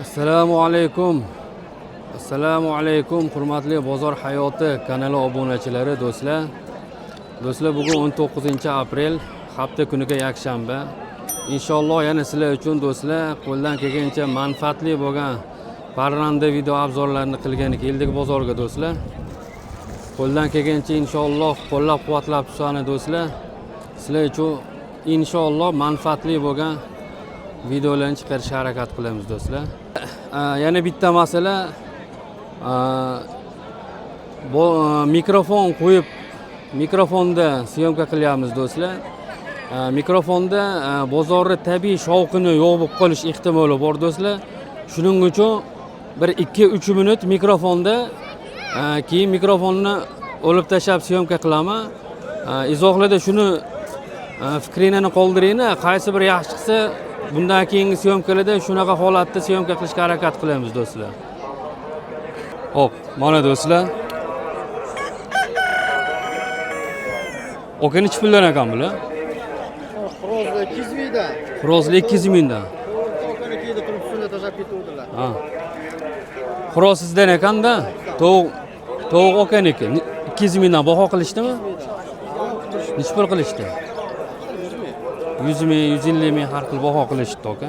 Assalomu alaykum. Assalomu alaykum hurmatli Bozor hayoti kanali obunachilari do'stlar. Do'stlar, bugun 19-aprel, hafta kuniga yakshanba. Inshaalloh yana sizlar uchun do'stlar qo'ldan kelgancha manfaatli bo'lgan parranda video obzorlarini qilgani keldik bozorga do'stlar. Qo'ldan kelgancha inshaalloh qo'llab-quvvatlab tursangiz do'stlar, sizlar uchun inshaalloh manfaatli bo'lgan videolarni chiqarishga harakat qilamiz do'stlar. Yana bitta masala, bu mikrofon qo'yib mikrofonda syomka qilyapmiz do'stlar. Mikrofonda bozorda tabiiy shovqini yo'q bo'lib qolish ehtimoli bor do'stlar. Shuning uchun bir 2-3 minut mikrofonda, keyin mikrofonni olib tashlab syomka qilaman. Izohlarda shuni fikringizni qoldiringlar. Qaysi bir yaxshi chiqsa, bundan keyingi syomkalarda shunaqa holatda syomka qilishga harakat qilamiz do'stlar. Hop, mana do'stlar. Oka nechi puldan ekan bular? Xirozli 200 mingdan. Xirozli 200 mingdan. Okani kiydi qilib suvda tashab ketuvdilar. Ha. Xiroz sizdan ekanda, tovuq okaniki 200 mingdan baho qilishdimi? Nechi pul qilishdi? 100 ming, 150 ming har xil baho qilishdi aka.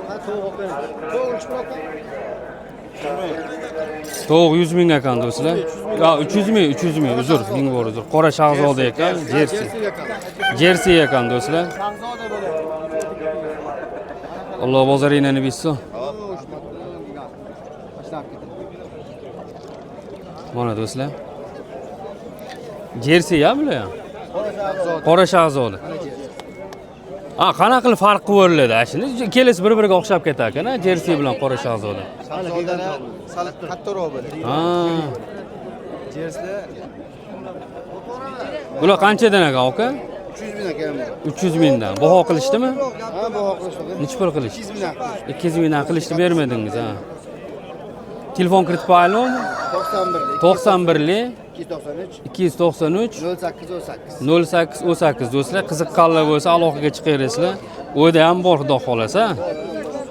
Ha, tovuq okani. Tovuq nechi pul ekan? Tovuq 100 ming ekan do'stlar. Ya 300 ming, uzr, ming bor uzr. Qora shahzoda ekan, Jersey. Jersey ekan do'stlar. Shahzoda bo'ladi. Alloh bozoringni bilsin. Mana do'stlar. Jersey ya bular ham. Qora shahzoda. Qanaqa qilib farq qilib o'riladi? Shuni kelasi bir-biriga o'xshab ketar ekan, Jersey bilan qora shahzoda. Shahzodani sal kattaroq bo'ladi. Jersey Bular qanchadan ekan aka? 300 ming ekan. 300 mingdan. Baho qilishdimi? Ha, baho qilishdi. Nechi pul qilishdi? 200 mingdan. 200 mingdan qilishdi, bermadingiz, ha. Telefon kiritib qo'yaylikmi? 91lik 293 293 0818. 0818 do'stlar, qiziqqanlar bo'lsa aloqaga chiqaverasizlar. O'da ham bor, xudo xolasa.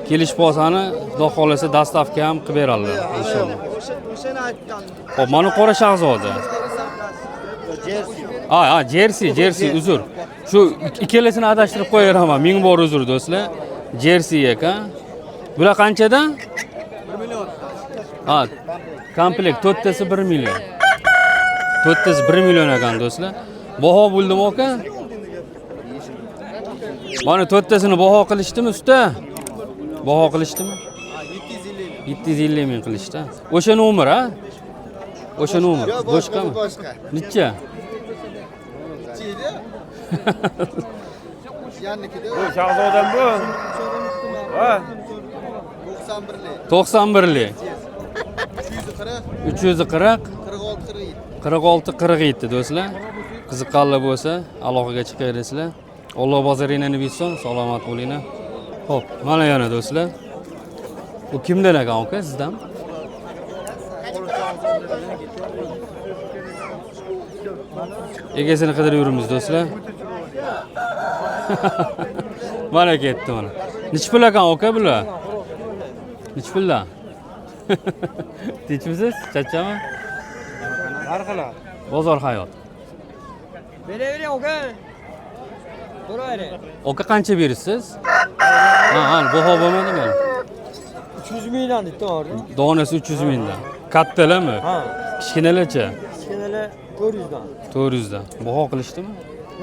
Kelish polsani xudo xolasa dastavka ham qilib beradilar inshaalloh. O'shani aytgan. Xo'p, mana qora shahzoda. Jersey. Jersey, uzr. Shu ikkalasini adashtirib qo'yaraman. Ming bor uzr do'stlar. Jersey ekan. Bular qanchadan? 1 million. Komplekt to'rttasi 1 million. To'rttasi 1 million ekan do'stlar. Baho bo'ldimi aka? Mana to'rttasini baho qilishdimi usta? Baho qilishdimi? 750 ming qilishdi. O'sha nomer, ha? O'sha nomer. Boshqami? Boshqa. Necha? Chiydi. Yannikida. Bu shahzodam bu. Ha? 91lik. 91lik. 340 340 46 47. 46-47 do'stlar. Qiziqqanlar bo'lsa, aloqaga chiqaverasizlar. Alloh bozoringni bilsin, salomat bo'linglar. Xo'p, mana yana do'stlar. Bu kimdan ekan aka, sizdan? Egasini qidirib yuribmiz do'stlar. Mana ketdi mana. Nechi pul ekan aka bular? Nechi puldan? Tinchmisiz? Charchami? Narxlar. Bozor hayot. Beravering aka. To'laylik. Aka qancha berasiz? Baho bo'lmadimi? 300 mingdan debdi hozir. Donasi 300 mingdan. Kattalarmi? Ha. Kichkinalarcha? Kichkinalar 400 dan. 400 dan. Baho qilishdimi?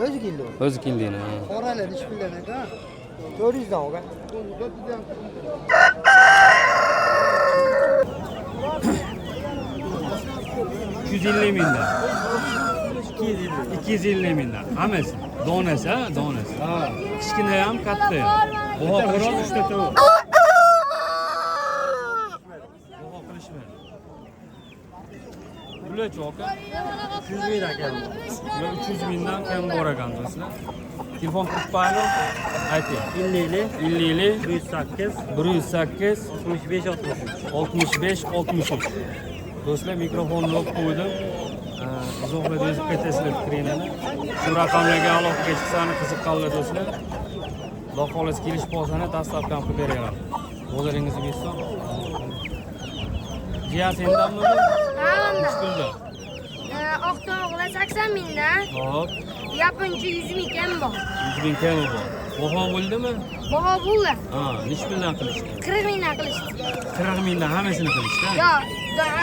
O'zi keldi. O'zi keldingmi? Qoralar nechi puldan ekan? 400 dan aka. 250 mingdan. 250 mingdan. Hammasi. Donasi, ha, donasi. Ha. Kichkina ham, katta ham. Baho qilish 3 ta to'g'ri. Baho qilishmi? Bularchi aka? 300 mingdan keldi. 300 mingdan kam bor ekan do'stlar. Telefon qilib qo'yaylik. Ayting. 50 108 108 108 65 63. 65 63. Do'stlar, mikrofonni olib qo'ydim. Izohlarda yozib ketasizlar fikringizni. Shu raqamlarga aloqaga chiqsangiz qiziqqanlar do'stlar. Xudo xolasa kelish polsani dastavkam qilib beraman. Bozoringizni bersin. Jiya sendanmi? Ha, Uch bunda. pulda. Oq tovuqlar 80 mingdan, Hop, yapinchi 100 ming kam bor. 100 ming kami bor. Baho bo'ldimi? Baho bo'ldi. Ha, nech puldan qilishdi? 40 mingdan qilishdi. 40 mingdan hammasini qilishdi. Yo,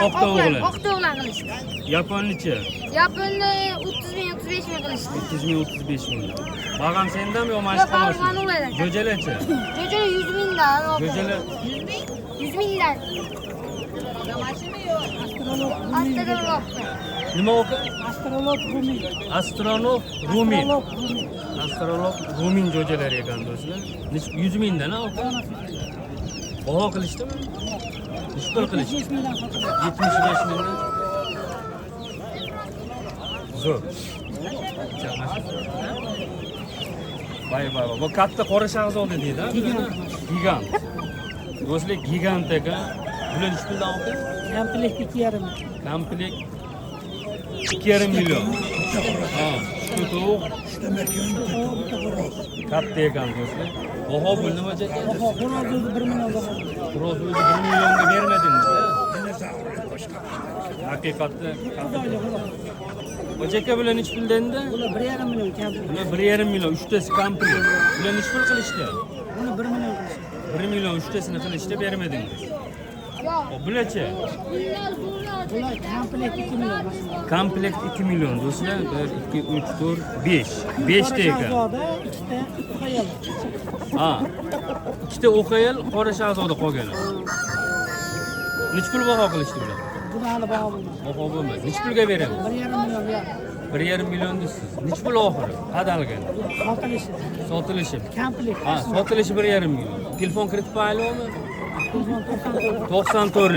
Oq tovuqlar. Oq tovuqlar qilishdi. Yaponnichi? Yaponni 30 ming, 35 ming qilishdi. 30 ming, 35 ming. Bag'am sendanmi yo mashq Yo, bag'am qilasizmi? ulardan. Jo'jalachi? Jo'jala 100 mingdan. Jo'jala 100 mingdan. Astrolog. nima o'qi? Astronov Rumin. Astrolog Rumin jo'jalari ekan do'stlar. 100 mingdan o'qi. Baho qilishdimi? Nech pul qilishdi? 75 mingdan. Zo'r. Vay. Bu katta qora shahzoda deydi-a? Gigant. Do'stlar gigant ekan. Bular nech puldan o'qi? Komplekt 2,5. Komplekt 2,5 million. Ha, shu tovuq katta ekan do'stlar. Baho bo'ldimi aka? Xo'roz o'zi 1 million baho. Xo'roz o'zi 1 millionga bermadingiz-a? Haqiqatda katta. Aka bular nech pulda endi? Bular 1,5 million komplekt. Bular 1,5 million, 3tasi komplekt. Bular nech pul qilishdi? Buni 1 million qilishdi. 1 million 3tasini qilishdi, bermadingiz. Yo, Bularchi? bunlar Bular komplekt 2 million. Komplekt 2 million do'stlar. 1 2 3 4 5. 5 ta ekan. Shahzoda, ikkita ayol. Ha. Ikkita o'qayal qora shahzoda qolgan. Nech pul baho qilishdi bular? Buni hali baho bo'lmadi. Baho bo'lmadi. Nech pulga beramiz? 1,5 million riyal. 1,5 million deysiz. Nech pul oxiri? Qadalgan. Sotilishi. Sotilishi. Komplekt. Ha, sotilishi 1,5 million. Telefon kiritib qo'yaylikmi? Telefon 94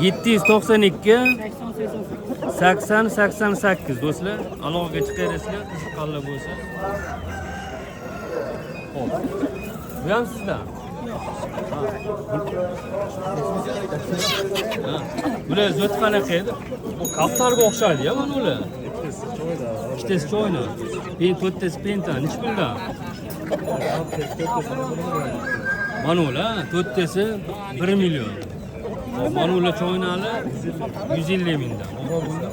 792 792 80 88 do'stlar. Aloqaga chiqaverasizlar, qiziqqanlar bo'lsa. Xo'p. Bu ham sizdan. Ha. Bular zot qanaqa edi? Bu kaptarga o'xshaydi-ya mana ular. Ikkitasi choyna. To'rttasi penta. Nech puldan? Mana ular to'rttasi 1 million. Mana ular choynalar 150 mingdan. Baho bunda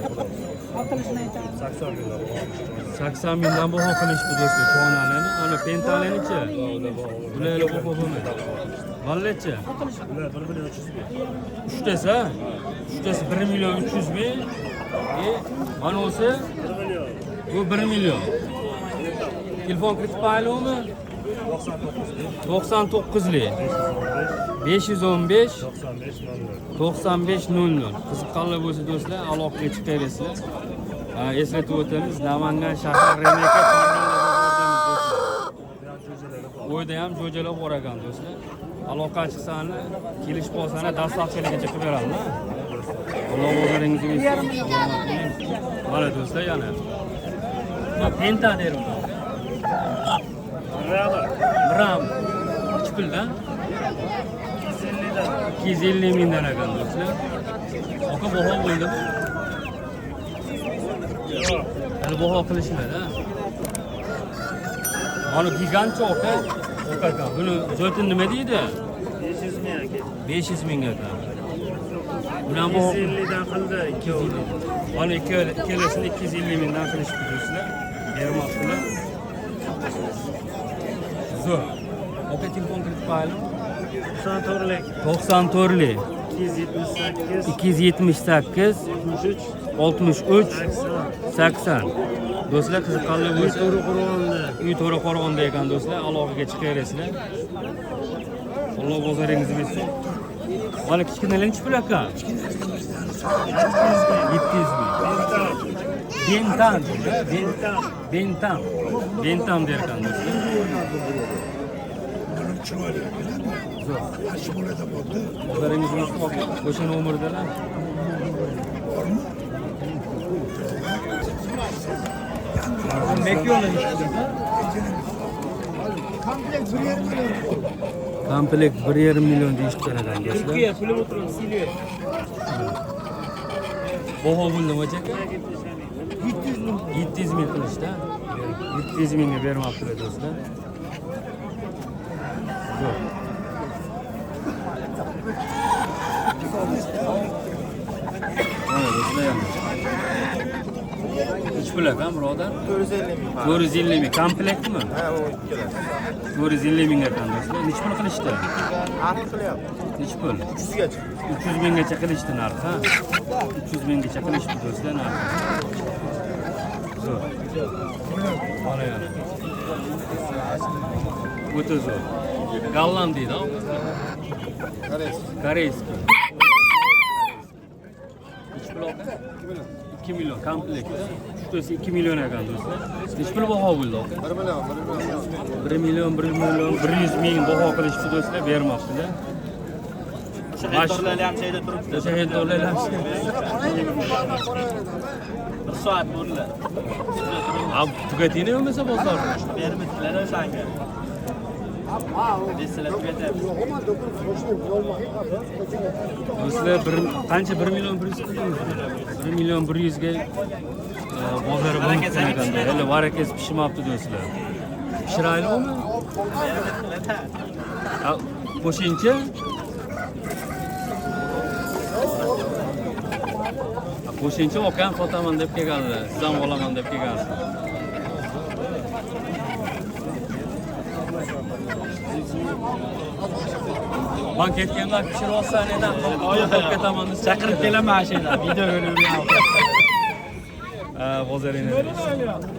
sotilishini aytamiz. 80 mingdan baho qilishdi do'stlar choynalarni. Ana pentalanichi? Bular baho bo'lmaydi. Vallachi? Ular 1 million 300 ming. Uchtasi, ha? Uchtasi 1 million 300 ming. Mana o'si bu 1 million. Telefon kiritib qo'yaylikmi? 99lik 515 95 00. Qiziqqanlar bo'lsa do'stlar, aloqaga chiqaverasizlar. Eslatib o'tamiz, Namangan shahar Remeka O'yda ham jo'jalar bor ekan do'stlar. Aloqa chiqsani, kelishib qolsani dastlabkiligicha qilib beramiz. Alloh o'zlaringizni bersin. Mana do'stlar yana. Penta derim. Ram. Uch puldan 250 mingdan ekan do'stlar. Aka baho bo'ldimi? Hali baho qilishmadi, ha. Mana gigantcha aka. Aka, buni zotin nima deydi? 500 ming aka. 500 ming ekan. Buni ham baho 250 dan qildi, 250. Mana ikkalasini 250 mingdan qilishdi do'stlar. Bermoqchilar. Zo'r. Aka telefon kiritib qo'yaylik. 94lik 94lik 278 278 63 63 80. Do'stlar qiziqqanlar bo'lsa, uy To'raqo'rg'onda ekan do'stlar, aloqaga chiqaverasizlar. Alloh bozoringizni bersin. Mana kichkinalar nech pul aka? 700 ming. Bentam derkan do'stlar. Bozoringizni bersin. O'sha nomerdalar. Komplekt 1,5 million deyishgan ekan do'stlar. Baho bo'ldimi aka? 700 ming qilishdi. 700 mingga bermoqchilar do'stlar. Zo'r. pul aka birodar? 450 ming. 450 ming. Komplektmi? Ha, o ikkalasi. 450 ming ekan do'stlar. Necha pul qilishdi? Narx qilyapti. Necha pul? 300 gacha. 300 minggacha qilishdi narxi, ha? 300 minggacha qilishdi do'stlar narxi. Zo'r. Mana yana. O'ta zo'r. Golland deydi, ha? Koreyskiy. Necha pul aka? 2 million komplekt. Shuto'si 2 million ekan do'stlar. Necha pul baho bo'ldi aka? 1 million, 100 ming baho qilishdi do'stlar, bermoqda. Shahidlarlar ham joyda turibdi. Shahidlarlar ham. 1 soat bo'ldi. Ab tugatini bo'lmasa bozorda. Bermadilar o'shanga. Desalar tugatyapti. Do'stlar qancha 1 million 100 1 million 100 ga bozor bo'lgan ekan. Hali varakasi pishmabdi do'stlar. Pishiraylimi? Qo'shimcha qo'shimcha olgan sotaman deb kelganlar. Siz ham olaman deb kelgansiz. Ben ketganlar pishirib olsan edim. Olib ketaman deb Chaqirib kelaman shu yerda. Video ko'rib yurgan. bozoringizda.